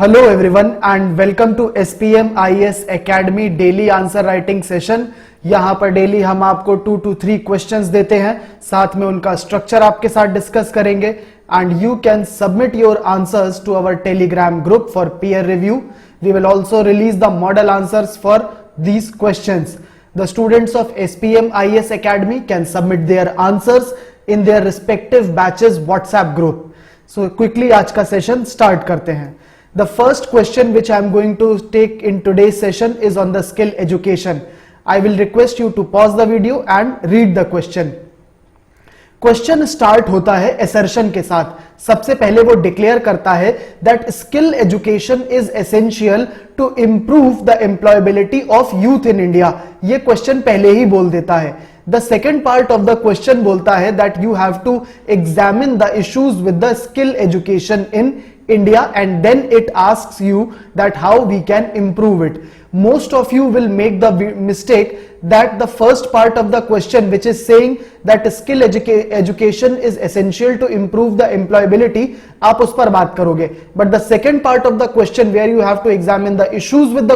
Hello everyone and welcome to SPM IAS Academy daily answer writing session. यहाँ पर daily हम आपको 2 to 3 questions देते हैं, साथ में उनका स्ट्रक्चर आपके साथ डिस्कस करेंगे and you can submit your answers to our Telegram group for peer review. We will also release the model answers for these questions. The students of SPM IAS Academy can submit their answers in their respective batches WhatsApp group. So quickly आज का session start करते हैं। The first question which I am going to take in today's session is on the skill education. I will request you to pause the video and read the question. Question start होता है assertion के साथ। सबसे पहले वो declare करता है that skill education is essential to improve the employability of youth in India. ये क्वेश्चन पहले ही बोल देता है। The second part of the question बोलता है that you have to examine the issues with the skill education in India, and then it asks you that how we can improve it. Most of you will make the mistake that the first part of the question, which is saying that skill education is essential to improve the employability, आप उस पर बात करोगे. But the second part of the question, where you have to examine the issues with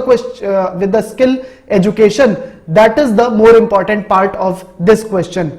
the skill education, that is the more important part of this question.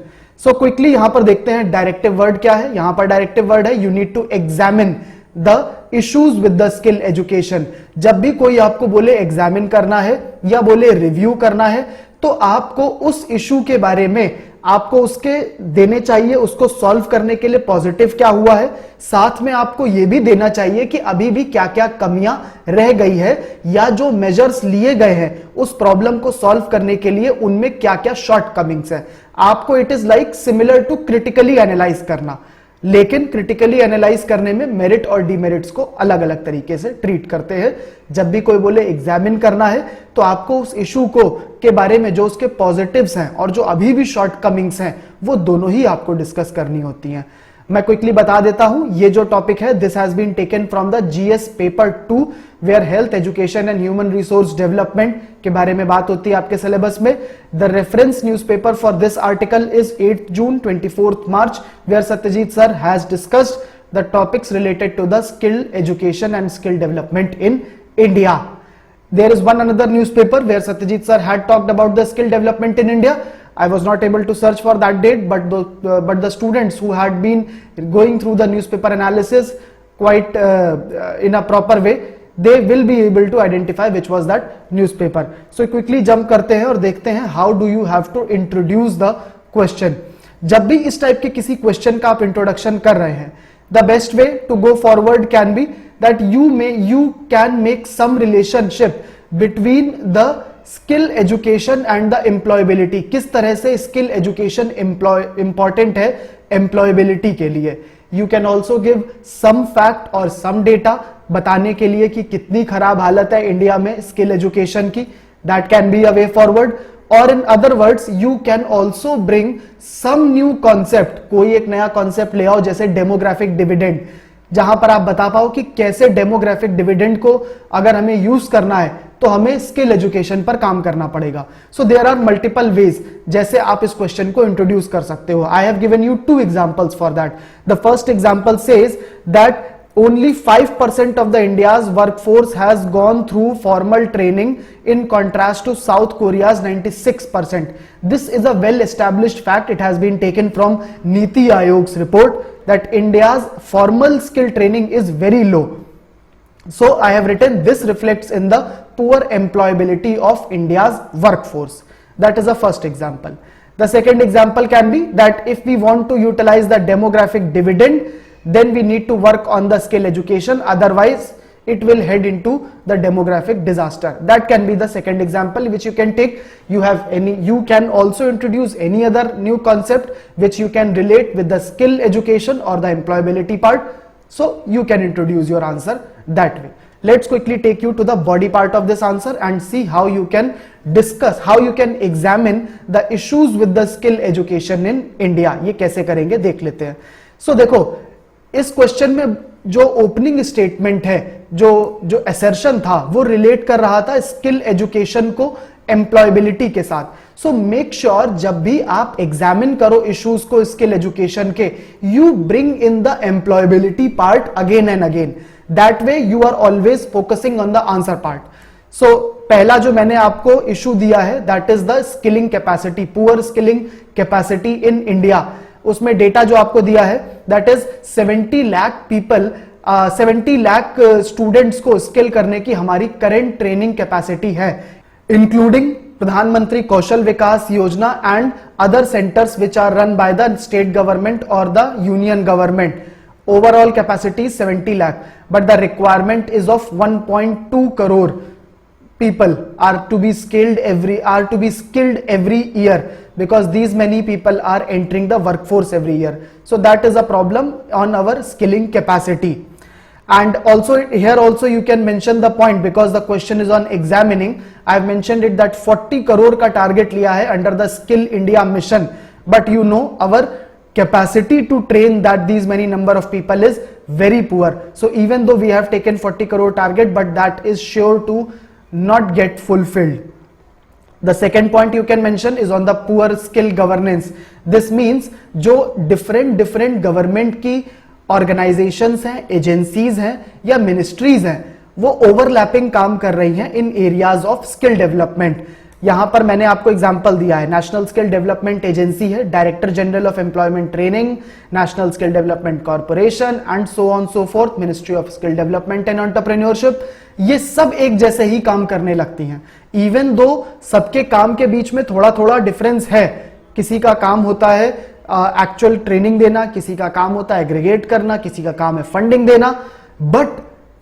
So quickly यहां पर देखते हैं directive word क्या है। यहां पर directive word है, you need to examine the issues with the skill education. जब भी कोई आपको बोले एग्जामिन करना है या बोले रिव्यू करना है, तो आपको उस इशू के बारे में आपको उसके देने चाहिए, उसको सॉल्व करने के लिए पॉजिटिव क्या हुआ है, साथ में आपको यह भी देना चाहिए कि अभी भी क्या क्या कमियां रह गई है या जो मेजर्स लिए गए हैं उस प्रॉब्लम को सॉल्व करने के लिए उनमें क्या क्या शॉर्ट कमिंग्स है। आपको it is like similar to critically analyse करना, लेकिन क्रिटिकली एनालाइज करने में मेरिट और डीमेरिट्स को अलग अलग तरीके से ट्रीट करते हैं। जब भी कोई बोले एग्जामिन करना है, तो आपको उस इशू को के बारे में जो उसके पॉजिटिव्स हैं और जो अभी भी शॉर्ट कमिंग्स हैं, वो दोनों ही आपको डिस्कस करनी होती हैं। मैं क्विकली बता देता हूं, ये जो टॉपिक है this has been taken from the GS paper 2 where health education and human resource development के बारे में बात होती है आपके सिलेबस में। The reference newspaper for this article is 8 June 24 March where Satyajit sir has discussed the topics related to the skill education and skill development in India. There is one another newspaper where Satyajit sir had talked about the skill development in India. I was not able to search for that date, but the students who had been going through the newspaper analysis quite in a proper way, they will be able to identify which was that newspaper. So quickly jump करते हैं और देखते हैं how do you have to introduce the question. जब भी इस type के किसी क्वेश्चन का आप इंट्रोडक्शन कर रहे हैं, the best way to go forward can be that you can make some relationship between the skill education and the employability. किस तरह से skill education important है employability के लिए। You can also give some fact or some data बताने के लिए कि कितनी खराब हालत है इंडिया में skill education की। That can be a way forward. Or in other words, you can also bring some new concept. कोई एक नया concept ले आओ, जैसे demographic dividend, जहां पर आप बता पाओ कि कैसे डेमोग्राफिक डिविडेंड को अगर हमें यूज करना है तो हमें स्किल एजुकेशन पर काम करना पड़ेगा। So there are multiple ways जैसे आप इस क्वेश्चन को इंट्रोड्यूस कर सकते हो। I have given you 2 examples for that. The first example says that only 5% of the India's workforce has gone through formal training in contrast to South Korea's 96%. This is a well established fact. It has been taken from Niti Aayog's report that India's formal skill training is very low. So I have written this reflects in the poor employability of India's workforce. That is the first example. The second example can be that if we want to utilize the demographic dividend, then we need to work on the skill education, otherwise it will head into the demographic disaster. That can be the second example which you can take. You can also introduce any other new concept which you can relate with the skill education or the employability part, so you can introduce your answer that way. Let's quickly take you to the body part of this answer and see how you can discuss, how you can examine the issues with the skill education in India. ये कैसे करेंगे देख लेते हैं। So देखो, इस question में जो ओपनिंग स्टेटमेंट है, जो असर्शन था, वो रिलेट कर रहा था स्किल एजुकेशन को एम्प्लॉयबिलिटी के साथ। सो मेक श्योर जब भी आप एग्जामिन करो इश्यूज को स्किल एजुकेशन के, you bring in the employability part again and again. That way you are always focusing on the answer part. So पहला जो मैंने आपको इशू दिया है that is the skilling capacity, poor skilling capacity in India. उसमें data जो आपको दिया है that is 70 lakh people, 70 lakh students को स्किल करने की हमारी करंट ट्रेनिंग कैपेसिटी है, including Pradhanmantri Kaushal Vikas Yojana and other centres which are run by the state government और the union government. Overall capacity is 70 lakh, but the requirement is of 1.2 crore people are to be skilled every year, because these many people are entering the workforce every year. So that is a problem on our skilling capacity. And also here also you can mention the point, because the question is on examining. I have mentioned it that 40 crore का target लिया है under the Skill India mission, but you know our capacity to train that these many number of people is very poor. So even though we have taken 40 crore target, but that is sure to not get fulfilled. The second point you can mention is on the poor skill governance. This means जो different government की organizations हैं, agencies हैं या ministries हैं, वो overlapping काम कर रही हैं in areas of skill development. यहां पर मैंने आपको एग्जांपल दिया है, नेशनल स्किल डेवलपमेंट एजेंसी है, director general of employment training, national skill development corporation and so on so fourth, ministry of skill development and entrepreneurship. ये सब एक जैसे ही काम करने लगती हैं, इवन दो सबके काम के बीच में थोड़ा थोड़ा डिफरेंस है. किसी का काम होता है एक्चुअल ट्रेनिंग देना, किसी का काम होता है एग्रीगेट करना, किसी का काम है फंडिंग देना, बट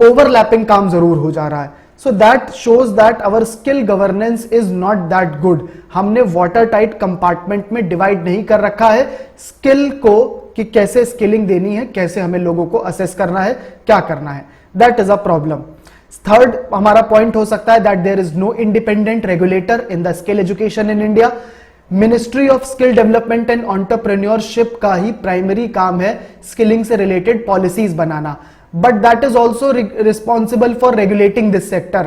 ओवरलैपिंग काम जरूर हो जा रहा है. So that shows that our skill governance is not that good. हमने वाटर टाइट कंपार्टमेंट में डिवाइड नहीं कर रखा है स्किल को कि कैसे स्किलिंग देनी है, कैसे हमें लोगों को असेस करना है, क्या करना है. That is a problem. Third हमारा पॉइंट हो सकता है that there is no independent regulator in the skill education in India. Ministry of skill development and entrepreneurship का ही प्राइमरी काम है स्किलिंग से रिलेटेड पॉलिसीज बनाना, but that is also responsible for regulating this sector.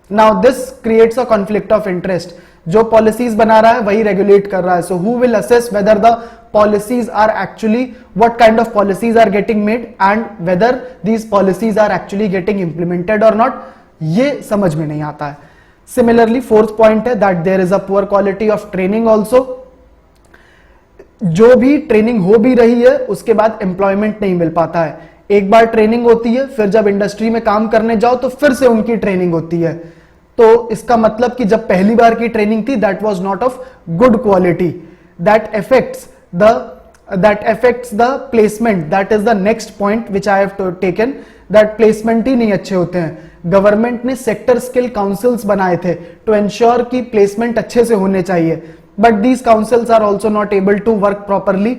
Now this creates a conflict of interest. जो policies बना रहा है वही regulate कर रहा है. So who will assess whether the policies are actually, what kind of policies are getting made and whether these policies are actually getting implemented or not, ये समझ में नहीं आता है. Similarly fourth point है that there is a poor quality of training also. जो भी training हो भी रही है उसके बाद एम्प्लॉयमेंट नहीं मिल पाता है. एक बार ट्रेनिंग होती है, फिर जब इंडस्ट्री में काम करने जाओ तो फिर से उनकी ट्रेनिंग होती है. तो इसका मतलब कि जब पहली बार की ट्रेनिंग थी that was not of good quality. That affects the placement. That is the next point which I have taken, that placement ही नहीं अच्छे होते हैं. गवर्नमेंट ने सेक्टर स्किल काउंसिल्स बनाए थे टू एंश्योर कि प्लेसमेंट अच्छे से होने चाहिए, but these councils are also not able to work properly.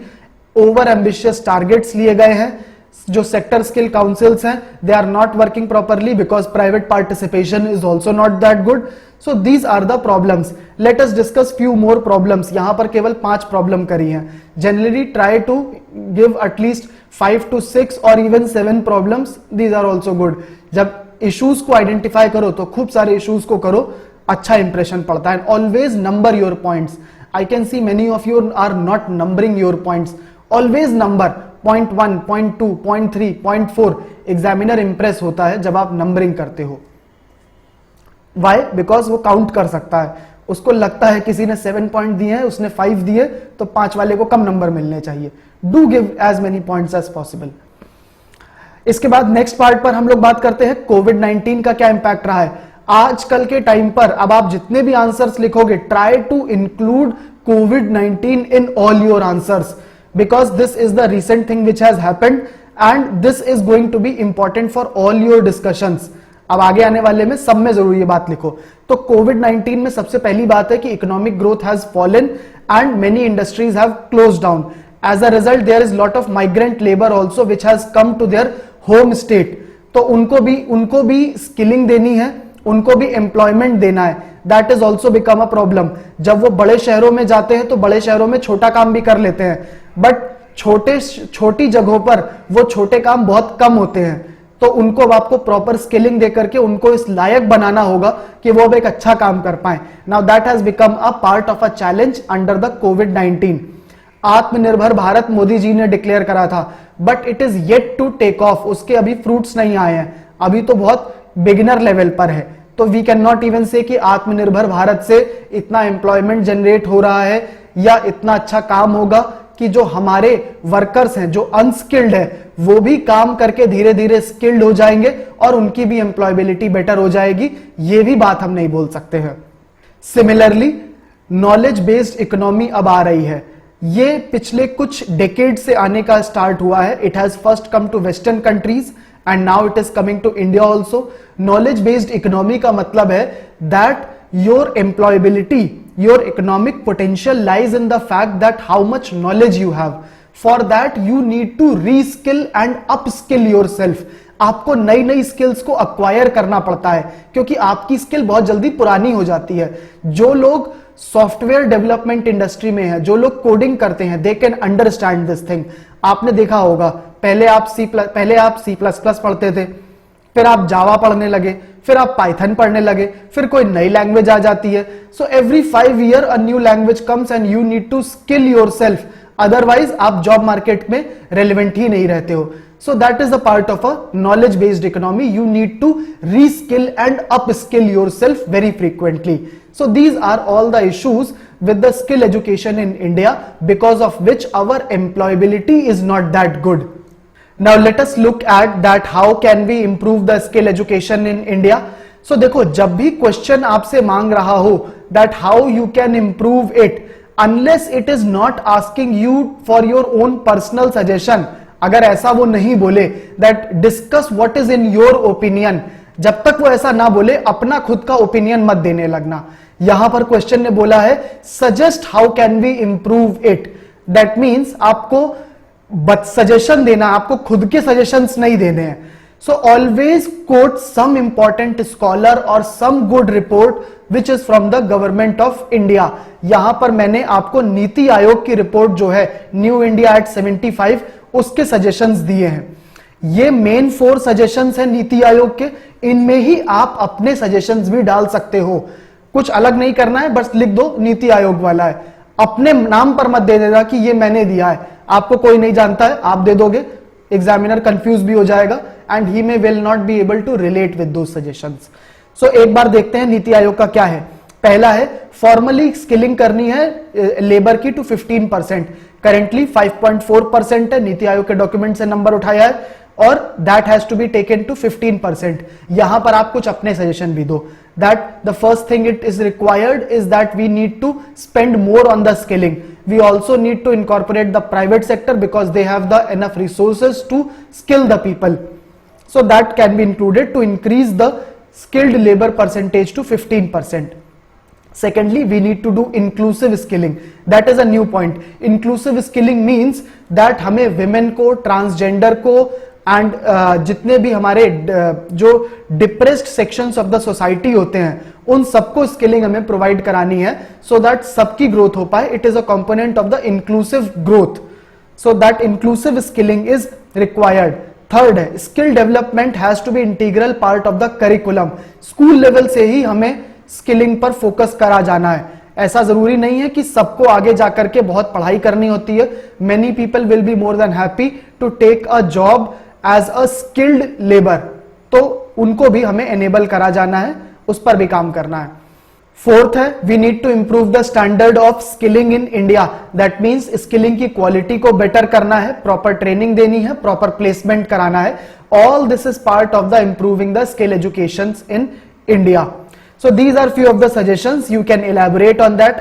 Over ambitious targets लिए गए हैं. जो सेक्टर स्किल काउंसिल्स हैं they are not working properly because private participation is also not that good. So these are the problems. Let us discuss few more problems. यहां पर केवल 5 problem करी हैं. Generally try to give at least 5 to 6 और even 7 problems. These are also good. जब issues को identify करो तो खूब सारे इश्यूज को करो, अच्छा इंप्रेशन पड़ता है. Always number your points. I can see many of you are not numbering your points. Always number. 0.1, 0.2, 0.3, 0.4. Examiner impress होता है जब आप नंबरिंग करते हो. वाई? बिकॉज वो काउंट कर सकता है. उसको लगता है किसी ने 7 पॉइंट दिए हैं, उसने 5 दिए, तो 5 वाले को कम नंबर मिलने चाहिए. Do give as many points as possible. इसके बाद नेक्स्ट पार्ट पर हम लोग बात करते हैं कोविड-19 का क्या इंपैक्ट रहा है. आजकल के टाइम पर अब आप जितने भी आंसर्स लिखोगे, ट्राई टू इंक्लूड कोविड-19 in all your answers, because this is the recent thing which has happened and this is going to be important for all your discussions. अब आगे आने वाले में सब में जरूर ये बात लिखो. तो कोविड-19 में सबसे पहली बात है कि economic growth has fallen and many industries have closed down. As a result there is lot of migrant labour also which has come to their home state. तो उनको भी स्किलिंग देनी है, उनको भी एम्प्लॉयमेंट देना है. That is also become a problem. जब वो बड़े शहरों में जाते हैं तो बड़े शहरों में छोटा काम भी कर लेते हैं, बट छोटी जगहों पर वो छोटे काम बहुत कम होते हैं. तो उनको आपको प्रॉपर स्किलिंग देकर के उनको इस लायक बनाना होगा कि वो अब एक अच्छा काम कर पाए. Now that has become a part of a challenge under the कोविड-19. आत्मनिर्भर भारत मोदी जी ने डिक्लेयर करा था, but it is yet to take off, उसके अभी फ्रूट्स नहीं आए हैं, अभी तो बहुत बिगिनर लेवल पर है। तो वी कैन नॉट इवन से कि आत्मनिर्भर भारत से इतना एम्प्लॉयमेंट जनरेट हो रहा है या इतना अच्छा काम होगा कि जो हमारे वर्कर्स हैं, जो अनस्किल्ड है, वो भी काम करके धीरे धीरे स्किल्ड हो जाएंगे और उनकी भी एम्प्लॉयबिलिटी बेटर हो जाएगी, ये भी बात हम नहीं बोल सकते हैं। सिमिलरली नॉलेज बेस्ड इकोनॉमी अब आ रही है, ये पिछले कुछ डेकेड से आने का स्टार्ट हुआ है। It has first come to western countries and now it is coming to India also. Knowledge based economy का मतलब है that your employability, your economic potential lies in the fact that how much knowledge you have. For that you need to reskill and upskill yourself. आपको नई नई skills को acquire करना पड़ता है क्योंकि आपकी स्किल बहुत जल्दी पुरानी हो जाती है। जो लोग सॉफ्टवेयर डेवलपमेंट इंडस्ट्री में है, जो लोग कोडिंग करते हैं, they can understand this thing. आपने देखा होगा पहले आप सी प्लस प्लस पढ़ते थे, फिर आप जावा पढ़ने लगे, फिर आप पाइथन पढ़ने लगे, फिर कोई नई लैंग्वेज आ जाती है। So every 5 year a new language comes and you need to skill yourself, otherwise आप जॉब मार्केट में रेलिवेंट ही नहीं रहते हो। So that is a part of a knowledge based economy. You need to reskill and upskill yourself very frequently. So these are all the issues with the skill education in India, because of which our employability is not that good. Now let us look at that how can we improve the skill education in India. So देखो, जब भी question आपसे मांग रहा हो that how you can improve it, unless it is not asking you for your own personal suggestion, अगर ऐसा वो नहीं बोले that discuss what is in your opinion, जब तक वो ऐसा ना बोले अपना खुद का ओपिनियन मत देने लगना। यहां पर क्वेश्चन ने बोला है suggest how can we improve it. That means आपको सजेशन देना, आपको खुद के सजेशंस नहीं देने हैं। So always quote some important scholar और some good report which is from the government of India. यहां पर मैंने आपको नीति आयोग की रिपोर्ट जो है न्यू इंडिया एट 75 उसके सजेशंस दिए हैं। ये मेन 4 सजेशंस हैं नीति आयोग के, इनमें ही आप अपने सजेशंस भी डाल सकते हो। कुछ अलग नहीं करना है, बस लिख दो नीति आयोग वाला है, अपने नाम पर मत दे देना कि ये मैंने दिया है। आपको कोई नहीं जानता है, आप दे दोगे, एग्जामिनर कंफ्यूज भी हो जाएगा and he may will not be able to relate with those suggestions. So एक बार देखते हैं नीति आयोग का क्या है। पहला है फॉर्मली स्किलिंग करनी है लेबर की टू 15%। करेंटली 5.4% है, नीति आयोग के डॉक्यूमेंट से नंबर उठाया है, और that has to be taken to 15%। यहां पर आप कुछ अपने सजेशन भी दो that the first thing it is required is that we need to spend more on the skilling. We also need to incorporate the private sector because they have the enough resources to skill the people. So that can be included to increase the skilled labor percentage to 15%. Secondly, we need to do inclusive skilling. That is a new point. Inclusive skilling means that हमें women को, transgender को and जितने भी हमारे जो depressed sections of the society होते हैं उन सबको skilling हमें provide करानी है so that सबकी growth हो पाए. It is a component of the inclusive growth. So that inclusive skilling is required. Third है skill development has to be integral part of the curriculum. School level से ही हमें skilling पर focus करा जाना है। ऐसा जरूरी नहीं है कि सबको आगे जाकर के बहुत पढ़ाई करनी होती है। Many people will be more than happy to take a job as a skilled labour, तो उनको भी हमें एनेबल करा जाना है, उस पर भी काम करना है। फोर्थ है we need to improve the standard of skilling in India. That means skilling की क्वालिटी को बेटर करना है, प्रॉपर ट्रेनिंग देनी है, प्रॉपर प्लेसमेंट कराना है। All this is part of the improving the skill education in India. So these are few of the suggestions. You can elaborate on that,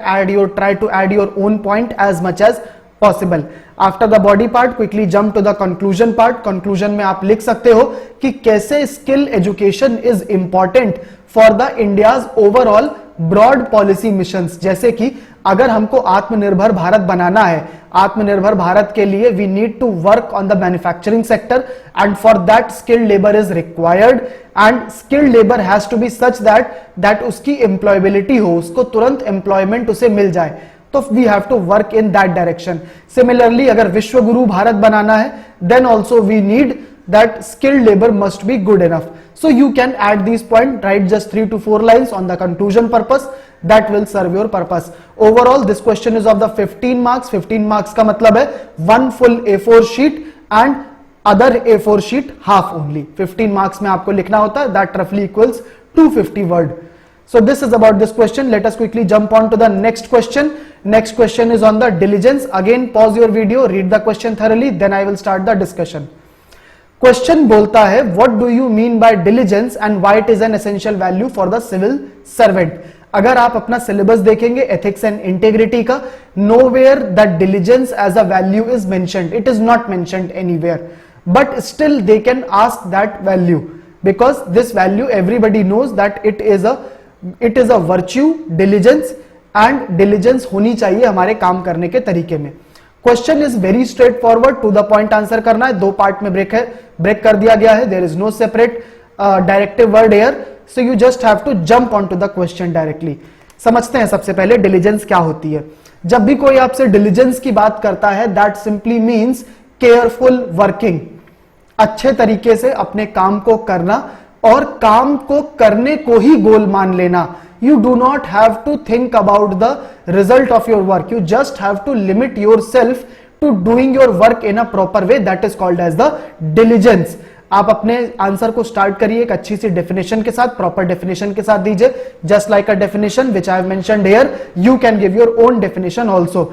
try to add your own point as much as possible. After the body part, quickly jump to the conclusion part. Conclusion में आप लिख सकते हो कि कैसे skill education is important for the India's overall broad policy missions. जैसे कि अगर हमको आत्मनिर्भर भारत बनाना है, आत्मनिर्भर भारत के लिए we need to work on the manufacturing sector and for that skilled labor is required and skilled labor has to be such that उसकी employability हो, उसको तुरंत employment उसे मिल जाए, तो we have to work in that direction. Similarly, अगर विश्व गुरु भारत बनाना है then also we need that skilled labor must be good enough. So you can add these points, write just 3 to 4 lines on the conclusion purpose, that will serve your purpose. Overall this question is of the 15 marks. 15 marks का मतलब है 1 full A4 sheet and other A4 sheet half only. 15 marks में आपको लिखना होता है, that roughly equals 250 word. So this is about this question. Let us quickly jump on to the next question. Next question is on the diligence. Again pause your video, read the question thoroughly, then I will start the discussion. Question बोलता है what do you mean by diligence and why it is an essential value for the civil servant. अगर आप अपना syllabus देखेंगे ethics and integrity का, nowhere that diligence as a value is mentioned. It is not mentioned anywhere, but still they can ask that value because this value everybody knows that it is a virtue, diligence, and diligence होनी चाहिए हमारे काम करने के तरीके में. Question is very straightforward, to the point answer करना है. 2 पार्ट में ब्रेक कर दिया गया है. There is no separate directive word here, so you just have to jump on to the question directly. समझते हैं सबसे पहले डिलीजेंस क्या होती है. जब भी कोई आपसे डिलीजेंस की बात करता है, that simply means careful working, अच्छे तरीके से अपने काम को करना और काम को करने को ही गोल मान लेना. You do not have to think about the result of your work. You just have to limit yourself to doing your work in a proper way. That is called as the diligence. आप अपने answer को start करिए एक अच्छी सी definition के साथ, proper definition के साथ दीजिए. Just like a definition which I have mentioned here, you can give your own definition also.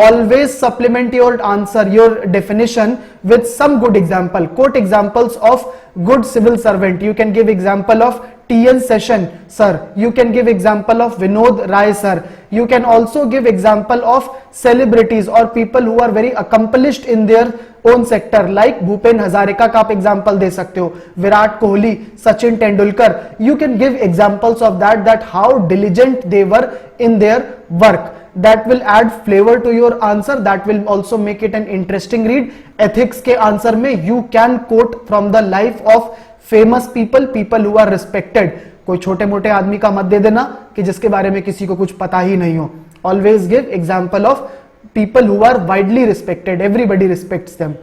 Always supplement your answer, your definition with some good example. Quote examples of good civil servant. You can give example of T.N. Session sir. You can give example of Vinod Rai sir. You can also give example of celebrities or people who are very accomplished in their own sector, like Bhupen Hazarika का आप example दे सकते हो, Virat Kohli, Sachin Tendulkar. You can give examples of that how diligent they were in their work. That will add flavor to your answer. That will also make it an interesting read. Ethics के answer में you can quote from the life of famous people who are respected. कोई छोटे मोटे आदमी का मत दे देना कि जिसके बारे में किसी को कुछ पता ही नहीं हो. Always give example of people who are widely respected. Everybody respects them.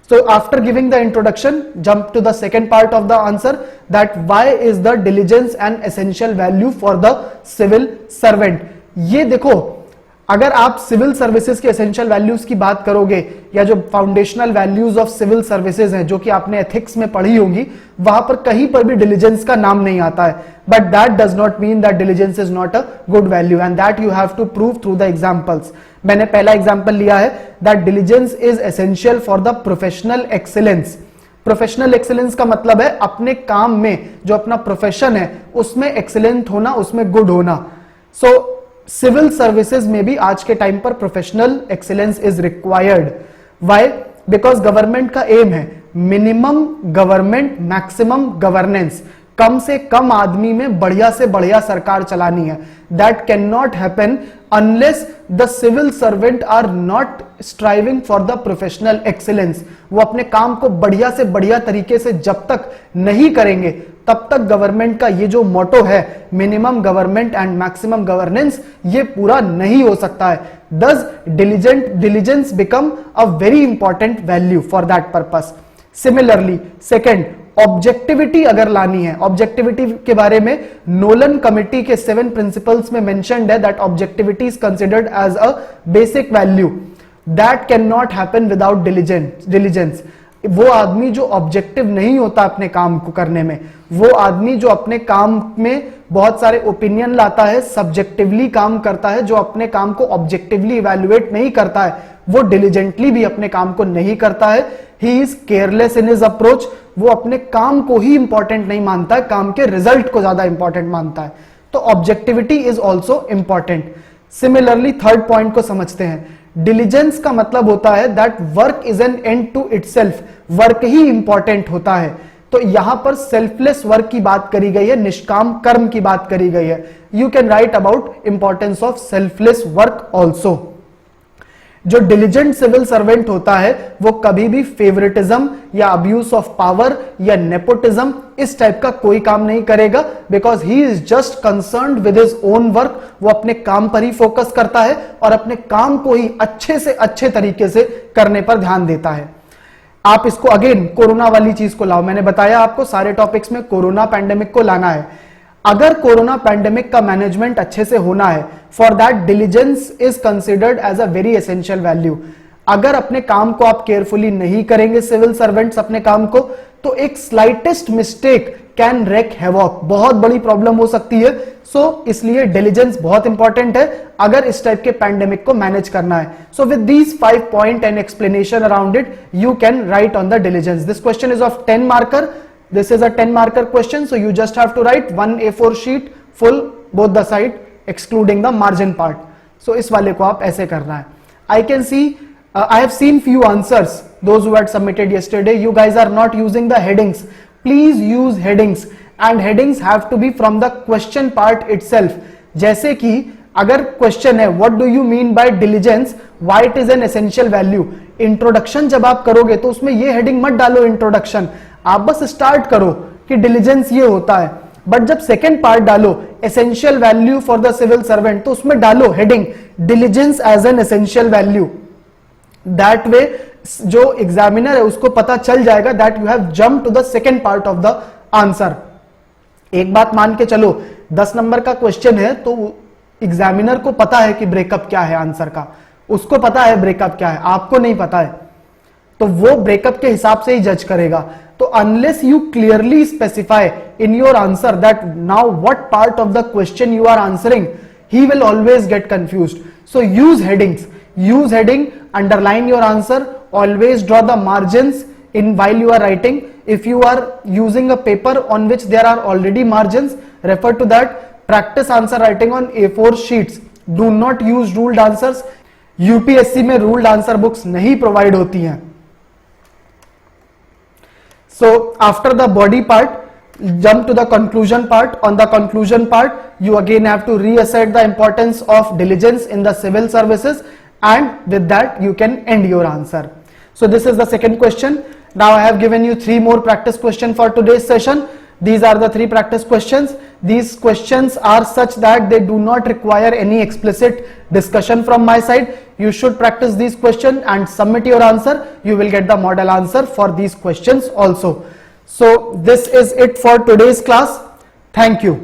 So after giving the introduction, jump to the second part of the answer, that why is the diligence an essential value for the civil servant. ये देखो, अगर आप civil services के essential values की बात करोगे या जो foundational values of civil services हैं जो कि आपने एथिक्स में पढ़ी होंगी, वहां पर कहीं पर भी डिलीजेंस का नाम नहीं आता है. But that does not mean that diligence is not a good value and that you have to prove through the examples. मैंने पहला एग्जांपल लिया है that diligence is essential for the professional excellence. Professional excellence का मतलब है अपने काम में जो अपना प्रोफेशन है उसमें एक्सीलेंट होना, उसमें गुड होना. सो सिविल सर्विसेज में भी आज के टाइम पर professional excellence is required. Why? Because government का एम है मिनिमम गवर्नमेंट मैक्सिमम गवर्नेंस. कम से कम आदमी में बढ़िया से बढ़िया सरकार चलानी है. That can not happen unless the civil servant are not striving for the professional excellence. वो अपने काम को बढ़िया से बढ़िया तरीके से जब तक नहीं करेंगे तब तक गवर्नमेंट का ये जो मोटो है minimum government and maximum governance, ये पूरा नहीं हो सकता है. Thus diligence become a very important value for that purpose. Similarly, second, objectivity अगर लानी है, ऑब्जेक्टिविटी के बारे में नोलन कमिटी के 7 प्रिंसिपल्स में मेंशन्ड है that objectivity is considered as a basic value. That can not happen without diligence. वो आदमी जो ऑब्जेक्टिव नहीं होता अपने काम को करने में, वो आदमी जो अपने काम में बहुत सारे ओपिनियन लाता है, सब्जेक्टिवली काम करता है, जो अपने काम को ऑब्जेक्टिवली इवैल्यूएट नहीं करता है, वो डिलीजेंटली भी अपने काम को नहीं करता है. He is careless in his approach. वो अपने काम को ही इंपॉर्टेंट नहीं मानता है, काम के रिजल्ट को ज्यादा इंपॉर्टेंट मानता है. तो objectivity is also important. Similarly third point को समझते हैं. डिलीजेंस का मतलब होता है that work is an end to itself. Work ही इंपॉर्टेंट होता है. तो यहां पर सेल्फलेस वर्क की बात करी गई है, निष्काम कर्म की बात करी गई है. You can write about importance of selfless work also. जो डिलीजेंट सिविल सर्वेंट होता है वो कभी भी फेवरेटिज्म या अब्यूज ऑफ पावर या नेपोटिज्म इस टाइप का कोई काम नहीं करेगा, because he is just concerned with his own work. वो अपने काम पर ही फोकस करता है और अपने काम को ही अच्छे से अच्छे तरीके से करने पर ध्यान देता है. आप इसको अगेन कोरोना वाली चीज को लाओ, मैंने बताया आपको सारे टॉपिक्स में कोरोना पैंडेमिक को लाना है। अगर कोरोना पैंडेमिक का मैनेजमेंट अच्छे से होना है, for that diligence is considered as a very essential value. अगर अपने काम को आप केयरफुली नहीं करेंगे सिविल सर्वेंट्स अपने काम को, तो एक slightest mistake can wreak havoc, बहुत बड़ी प्रॉब्लम हो सकती है। सो इसलिए डिलीजेंस बहुत इंपॉर्टेंट है अगर इस टाइप के पैंडेमिक को मैनेज करना है। So with these 5 point and explanation around it, you can write on the diligence. This question is of 10 marker. This is a 10 marker question, so you just have to write one A4 sheet full both the side excluding the margin part. So इस वाले को आप ऐसे करना है. I can see, I have seen few answers, those who had submitted yesterday. You guys are not using the headings. Please use headings, and headings have to be from the question part itself. जैसे कि अगर question है what do you mean by diligence, why it is an essential value, introduction जब आप करोगे तो उसमें ये हेडिंग मत डालो इंट्रोडक्शन, आप बस स्टार्ट करो कि डिलीजेंस ये होता है। बट जब सेकेंड पार्ट डालो essential value for the civil servant, तो उसमें डालो heading diligence as an essential value. That way जो एग्जामिनर है उसको पता चल जाएगा that you have jump to the second part of the answer. एक बात मान के चलो 10 नंबर का क्वेश्चन है तो एग्जामिनर को पता है कि ब्रेकअप क्या है आंसर का, उसको पता है ब्रेकअप क्या है, आपको नहीं पता है, तो वो ब्रेकअप के हिसाब से ही जज करेगा। तो unless you clearly specify in your answer that now what part of the question you are answering, he will always get confused. So use headings, use heading, underline your answer, always draw the margins in while you are writing. If you are using a paper on which there are already margins, refer to that. Practice answer writing on A4 sheets. Do not use ruled answers. UPSC में ruled answer books नहीं provide होती हैं. So after the body part, jump to the conclusion part. On the conclusion part, you again have to reassert the importance of diligence in the civil services, and with that you can end your answer. So this is the second question. Now I have given you 3 more practice questions for today's session. These are the 3 practice questions. These questions are such that they do not require any explicit discussion from my side. You should practice these questions and submit your answer. You will get the model answer for these questions also. So this is it for today's class. Thank you.